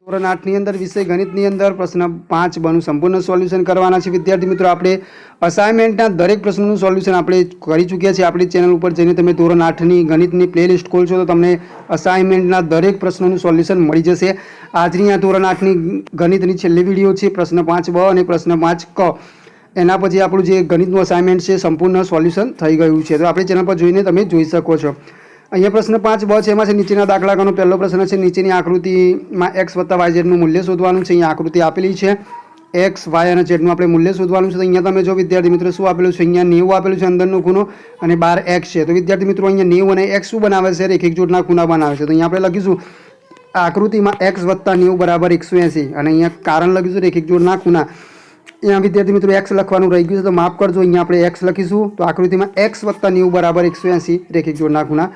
ધોરણ 8ની અંદર વિષય ગણિતની અંદર પ્રશ્ન 5 બનું સંપૂર્ણ સોલ્યુશન કરવાના છે વિદ્યાર્થી મિત્રો। આપણે અસાઇનમેન્ટના દરેક પ્રશ્નોનું સોલ્યુશન આપણે કરી ચૂક્યા છીએ। આપણી ચેનલ ઉપર જઈને તમે ધોરણ 8ની ગણિતની પ્લેલિસ્ટ ખોલશો તો તમને અસાઇનમેન્ટના દરેક પ્રશ્નોનું સોલ્યુશન મળી જશે। આજની આ ધોરણ 8ની ગણિતની છેલ્લી વિડીયો છે પ્રશ્ન 5 બ અને પ્રશ્ન 5 ક। એના પછી આપણું જે ગણિતનું અસાઇનમેન્ટ છે સંપૂર્ણ સોલ્યુશન થઈ ગયું છે, તો આપણી ચેનલ પર જોઈને તમે જોઈ શકો છો। અહીંયા પ્રશ્ન 5 બ છે, એમાં છે નીચેના દાખલાનો પહેલો પ્રશ્ન છે। નીચેની આકૃતિમાં x + y નું મૂલ્ય શોધવાનું છે। અહીંયા આકૃતિ આપેલી છે, x y અને z નું આપણે મૂલ્ય શોધવાનું છે। તો અહીંયા તમે જો વિદ્યાર્થી મિત્રો શું આપેલું છે, અહીંયા 90 આપેલું છે અંદરનો ખૂણો અને બહાર x છે। તો વિદ્યાર્થી મિત્રો અહીંયા 90 અને x શું બનાવે છે, રેખિક જોડના ખૂણા બનાવે છે। તો અહીંયા આપણે લખીશું આકૃતિમાં x + 90 = 180 અને અહીંયા કારણ લખીશું રેખિક જોડના ખૂણા। અહીંયા વિદ્યાર્થી મિત્રો x લખવાનું રહી ગયું છે તો માફ કરજો, અહીંયા આપણે x લખીશું। તો આકૃતિમાં x + 90 = 180 રેખિક જોડના ખૂણા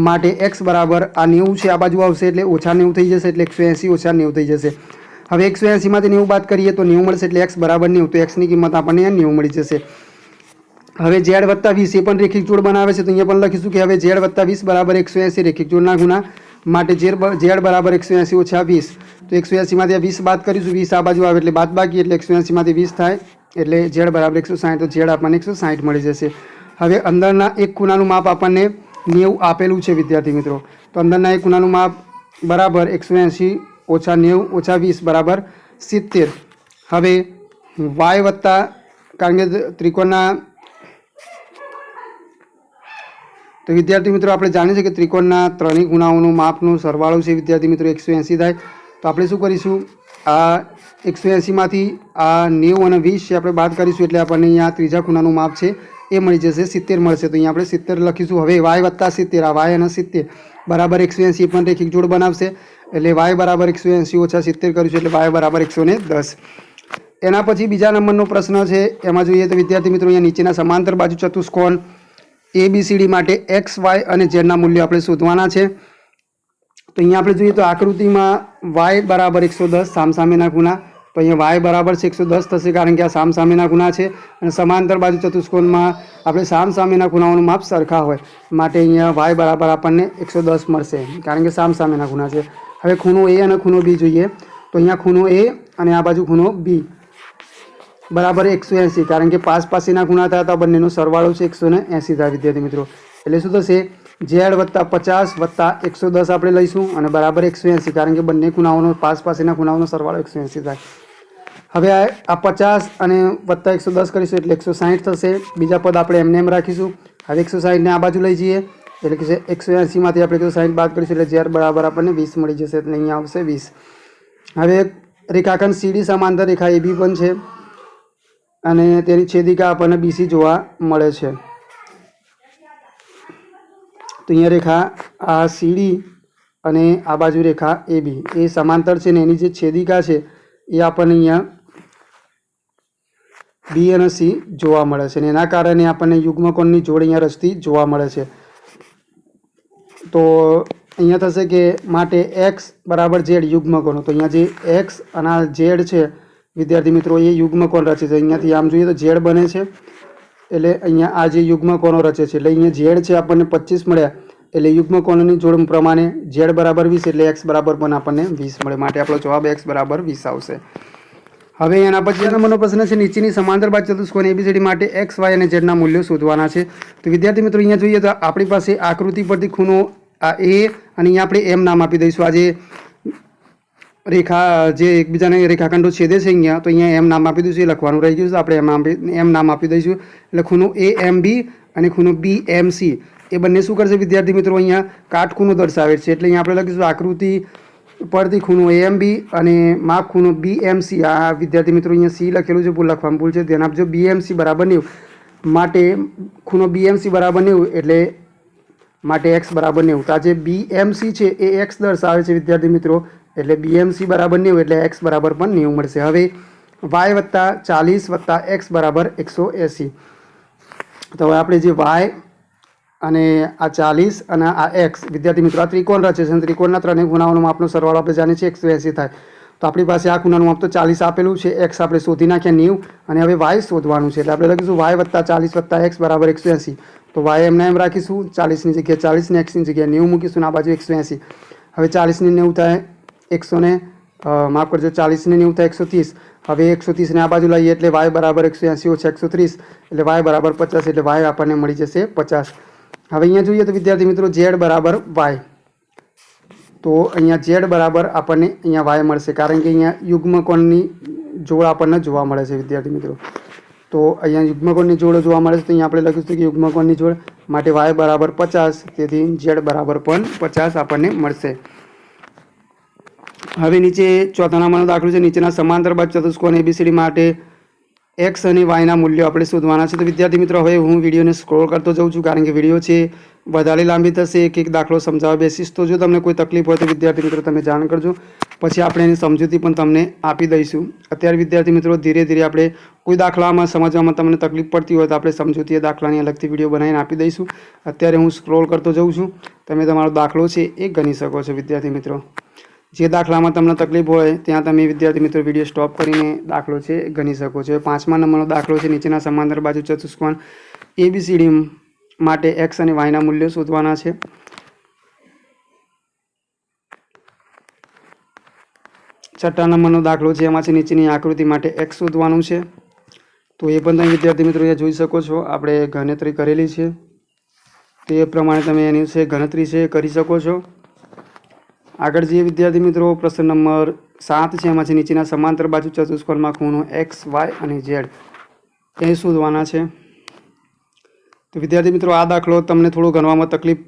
માટે x બરાબર આ 90 છે, આ બાજુ આવશે એટલે -90 થઈ જશે, એટલે 180 - 90 થઈ જશે। હવે 180 માંથી 90 બાદ કરીએ તો 90 મળશે, એટલે x બરાબર 90, તો x ની કિંમત આપણને 90 મળી જશે। હવે z + 20 એ પણ રેખિક જોડ બનાવે છે, તો અહીંયા પણ લખીશું કે હવે z + 20 = 180 રેખિક જોડના ખૂણા માટે z બરાબર 180 - 20, તો 180 માંથી 20 બાદ કરીશું, 20 આ બાજુ આવે એટલે બાદ બાકી, એટલે 180 માંથી 20 થાય એટલે z બરાબર 160, તો z આપણને 160 મળી જશે। હવે અંદરના એક ખૂણાનું માપ આપણને 90 આપેલું છે વિદ્યાર્થી મિત્રો, તો અંદરના એક ખૂણાનું માપ બરાબર 180 - 90 - 20 બરાબર 70। હવે y વત્તા, કારણ કે ત્રિકોણના, તો વિદ્યાર્થી મિત્રો આપણે જાણીએ છીએ કે ત્રિકોણના ત્રણેય ખૂણાઓનું માપનું સરવાળો છે વિદ્યાર્થી મિત્રો 180 થાય। તો આપણે શું કરીશું, આ 180 માંથી આ 90 અને 20 છે આપણે બાદ કરીશું, એટલે આપણને અહીંયા ત્રીજા ખૂણાનું માપ છે એ મળી જશે, 70 મળશે। તો અહીંયા આપણે 70 લખીશું। હવે y વત્તા 70, આ y અને 70 બરાબર 180 પણ રેખિક જોડ બનાવશે, એટલે y બરાબર 180 - 70 કરીશું એટલે y બરાબર 110। એના પછી બીજા નંબરનો પ્રશ્ન છે, એમાં જોઈએ તો વિદ્યાર્થી મિત્રો અહીંયા નીચેના સમાંતર બાજુ ચતુષ્કોણ ABCD માટે x, y અને z ના મૂલ્યો આપણે શોધવાના છે। તો અહીંયા આપણે જોઈએ તો આકૃતિમાં y બરાબર 110 સામસામેના ખૂણા, તો અહીંયા y બરાબર 110 થશે કારણ કે આ સામસામેના ખૂણા છે, અને સમાંતર બાજુ ચતુષ્કોણમાં આપણે સામસામેના ખૂણાઓનું માપ સરખા હોય માટે અહીંયા y બરાબર આપણને 110 મળશે કારણ કે સામસામેના ખૂણા છે। હવે ખૂણો A અને ખૂણો B જોઈએ, તો અહીંયા ખૂણો A અને આ બાજુ ખૂણો B બરાબર 180 કારણ કે પાસેના ખૂણા થયા તો બંનેનો સરવાળો છે 180 થાય વિદ્યાર્થી મિત્રો। એટલે શું થશે, z + 50 + 110 આપણે લઈશું અને બરાબર 180 કારણ કે બંને ખૂણાઓનો પાસેના ખૂણાઓનો સરવાળો 180 થાય। હવે આ 50 અને +110 કરીશું એટલે 160 થશે, બીજા પદ આપણે એમને એમ રાખીશું। હવે 160 ને આ બાજુ લઈ જઈએ એટલે કે 180 માંથી આપણે 160 બાદ કરીશું એટલે z બરાબર આપણને 20 મળી જશે, એટલે અહીંયા આવશે 20। હવે રેખાખંડ CD સમાંતર રેખા AB પણ છે અને તેની છેદિકા આપણને BC જોવા મળે છે। તો અહીંયા રેખા આ CD અને આ બાજુ રેખા AB એ સમાંતર છે ને એની જે છેદિકા છે એ આપણને અહીંયા B અને C જોવા મળે છે, અને એના કારણે આપણને યુગ્મકોણની જોડ અહીંયા રચતી જોવા મળે છે। તો અહીંયા થશે કે માટે x બરાબર z યુગ્મકોણ, તો અહીંયા જે x અને આ z છે વિદ્યાર્થી મિત્રો એ યુગ્મકોણ રચે છે। અહીંયાથી આમ જોઈએ તો z બને છે, એટલે અહીંયા આ જે યુગ્મકોણો રચે છે, એટલે અહીંયા z છે આપણને 25 મળ્યા, એટલે યુગ્મકોણોની જોડ પ્રમાણે z બરાબર 20 એટલે x બરાબર પણ આપણને 20 મળે, માટે આપણો જવાબ x બરાબર 20 આવશે। હવે એના પછી નંબરનો પ્રશ્ન છે, નીચેની સમાંતર બાજુ ચતુષ્કોણ ABCD માટે x, y અને z ના મૂલ્યો શોધવાના છે। તો વિદ્યાર્થી મિત્રો અહીંયા જોઈએ તો આપણી પાસે આકૃતિ પરથી ખૂણો આ A અને અહીંયા આપણે m નામ આપી દઈશું। આ જે રેખા જે એકબીજાને રેખાખંડો છેદે છે અહીંયા, તો અહીંયા m નામ આપી દઈશું, એ લખવાનું રહી ગયું છે, આપણે m નામ આપી દઈશું। એટલે ખૂણો AMB અને ખૂણો BMC એ બંને શું કરશે વિદ્યાર્થી મિત્રો, અહીંયા કાટખૂણો દર્શાવે છે, એટલે અહીંયા આપણે લખીશું આકૃતિ પરથી ખૂણો AMB અને માપ ખૂણો BMC। આ વિદ્યાર્થી મિત્રો અહીંયા C લખેલું છે, ભૂલ લખવામાં ભૂલ છે, ધ્યાન આપજો। BMC બરાબર 90 માટે ખૂણો BMC બરાબર 90 એટલે માટે x બરાબર 90, તો આ જે BMC છે એ x દર્શાવે છે વિદ્યાર્થી મિત્રો, એટલે BMC બરાબર 90 એટલે x બરાબર પણ 90 મળશે। હવે y + 40 + x બરાબર 180, તો હવે આપણે જે y અને આ 40 અને આ x વિદ્યાર્થી મિત્રો આ ત્રિકોણ રચે છે, ત્રિકોણના ત્રણેય ખૂણાઓનો માપનો સરવાળો આપણે જાણીએ છીએ 180 થાય। તો આપણી પાસે આ ખૂણાનું માપ તો 40 આપેલું છે, x આપણે શોધી નાખ્યા 90 અને હવે y શોધવાનું છે, એટલે આપણે લખીશું y + 40 + x બરાબર 180। તો y એમને એમ રાખીશું, 40 ની જગ્યાએ 40 ને x ની જગ્યાએ 90 મૂકીશું, આ બાજુ 180। હવે 40 ની 90 થાય 180 માફ કરજો 40 ને 90 થાય 130. હવે 130 ને આ બાજુ લઈએ એટલે y બરાબર 180 ઓછા 130 એટલે y બરાબર 50 એટલે y આપણને મળી જશે 50. હવે અહીંયા જોઈએ તો વિદ્યાર્થી મિત્રો z બરાબર y, તો અહીંયા z બરાબર આપણને અહીંયા y મળશે કારણ કે અહીંયા યુગ્મકોણની જોડ આપણને જોવા મળે છે વિદ્યાર્થી મિત્રો. તો અહીંયા યુગ્મકોણની જોડ જોવા મળે છે તો અહીંયા આપણે લખીશું કે યુગ્મકોણની જોડ માટે y બરાબર 50, તેથી z બરાબર પણ 50 આપણને મળશે. હવે નીચે ચોથા નંબરનો દાખલો છે. નીચેના સમાંતર બાજુ ચતુષ્કોણ ABCD માટે x અને y ના મૂલ્યો આપણે શોધવાના છે. તો વિદ્યાર્થી મિત્રો હવે હું વિડીયોને સ્ક્રોલ કરતો જાઉં છું કારણ કે વિડીયો છે વધારે લાંબી થશે, એક દાખલો સમજાવવા બેસીશ તો જો તમને કોઈ તકલીફ હોય તો વિદ્યાર્થી મિત્રો તમે જાણ કરજો, પછી આપણે એની સમજૂતી પણ તમને આપી દઈશું. અત્યારે વિદ્યાર્થી મિત્રો ધીરે ધીરે આપણે કોઈ દાખલામાં સમજવામાં તમને તકલીફ પડતી હોય તો આપણે સમજૂતી દાખલાની અલગથી વિડીયો બનાવીને આપી દઈશું. અત્યારે હું સ્ક્રોલ કરતો જાઉં છું, તમે તમારો દાખલો છે એ ગણી શકો છો વિદ્યાર્થી મિત્રો. જે દાખલામાં તમને તકલીફ હોય ત્યાં તમે વિદ્યાર્થી મિત્રો વિડીયો સ્ટોપ કરીને દાખલો છે ગણી શકો છો. 5મા નંબરનો દાખલો છે. નીચેના સમાંતર બાજુ ચતુષ્કોણ ABCD માટે x અને y ના મૂલ્યો શોધવાના છે. છઠ્ઠા નંબરનો દાખલો છે. એમાં છે નીચેની આકૃતિ માટે x શોધવાનું છે. તો એ પણ તમે વિદ્યાર્થી મિત્રો અહીંયા જોઈ શકો છો, આપણે ગણતરી કરેલી છે, તો એ પ્રમાણે તમે એની છે ગણતરી છે કરી શકો છો. આગળ જઈએ વિદ્યાર્થી મિત્રો, પ્રશ્ન નંબર 7 છે. એમાં છે નીચેના સમાંતર બાજુ ચતુષ્કોણમાં ખૂણો x, y અને z એ શોધવાના છે. તો વિદ્યાર્થી મિત્રો આ દાખલો તમને થોડું ગણવામાં તકલીફ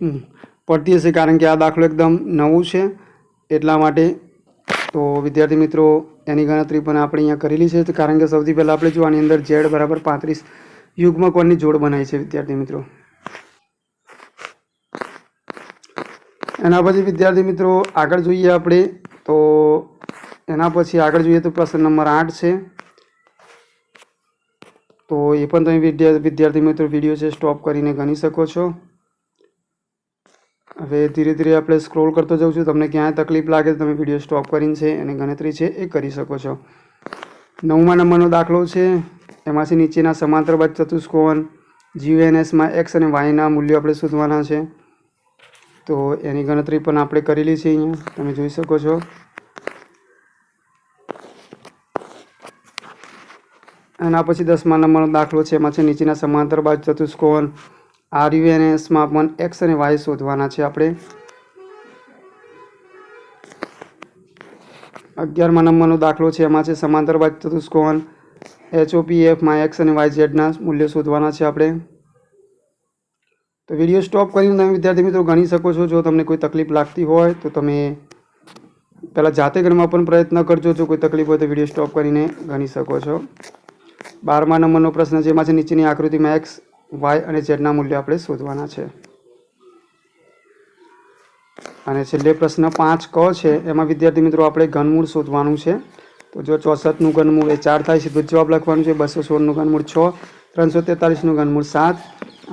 પડતી હશે કારણ કે આ દાખલો એકદમ નવું છે એટલા માટે. તો વિદ્યાર્થી મિત્રો એની ગણતરી પણ આપણે અહીંયા કરેલી છે કારણ કે સૌથી પહેલાં આપણે જો આની અંદર z બરાબર 35 યુગ્મકોણની જોડ બનાવી છે વિદ્યાર્થી મિત્રો. એના પછી વિદ્યાર્થી મિત્રો આગળ જોઈએ આપણે, તો એના પછી આગળ જોઈએ તો પ્રશ્ન નંબર 8 છે. તો એ પણ તમે વિદ્યાર્થી મિત્રો વિડીયો છે સ્ટોપ કરીને ગણી શકો છો. હવે ધીરે ધીરે આપણે સ્ક્રોલ કરતો જાઉં છું, તમને ક્યાંય તકલીફ લાગે તો તમે વિડીયો સ્ટોપ કરીને છે અને ગણતરી છે એ કરી શકો છો. 9મા નંબરનો દાખલો છે. એમાંથી નીચેના સમાંતર બાજુ ચતુષ્કોણ GNSમાં x અને y ના મૂલ્યો આપણે શોધવાના છે. તો એની ગણતરી પણ આપણે કરેલી છે, અહીંયા તમે જોઈ શકો છો. એના પછી 10મા નંબરનો દાખલો છે. એમાં છે નીચેના સમાંતર બાજુ ચતુષ્કોણ RUNSમાં પણ x અને y શોધવાના છે આપણે. 11મા નંબરનો દાખલો છે. એમાં છે સમાંતર બાજુ ચતુષ્કોણ HOPFમાં x અને yz ના મૂલ્યો શોધવાના છે આપણે. તો વિડીયો સ્ટોપ કરીને તમે વિદ્યાર્થી મિત્રો ગણી શકો છો. જો તમને કોઈ તકલીફ લાગતી હોય તો તમે પહેલાં જાતે ગણવા પણ પ્રયત્ન કરજો. જો કોઈ તકલીફ હોય તો વિડીયો સ્ટોપ કરીને ગણી શકો છો. 12મા નંબરનો પ્રશ્ન છે. એમાં છે નીચેની આકૃતિમાં x, y અને z ના મૂલ્યો આપણે શોધવાના છે. અને છેલ્લે પ્રશ્ન 5 ક છે. એમાં વિદ્યાર્થી મિત્રો આપણે ઘનમૂળ શોધવાનું છે. તો જો 64નું ઘનમૂળ એ 4 થાય છે તો જવાબ લખવાનું છે. 216નું ઘનમૂળ 6, 343નું ઘનમૂળ 7,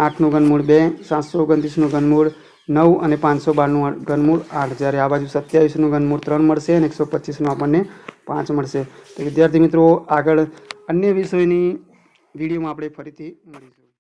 8નું ઘનમૂળ 2, 729નું ઘનમૂળ 9 અને 512નું ઘનમૂળ 8. જ્યારે આ બાજુ 27નું ઘનમૂળ 3 મળશે અને 125નું આપણને 5 મળશે. તો વિદ્યાર્થી મિત્રો આગળ અન્ય વિષયોની વિડીયોમાં આપણે ફરીથી મળીશું.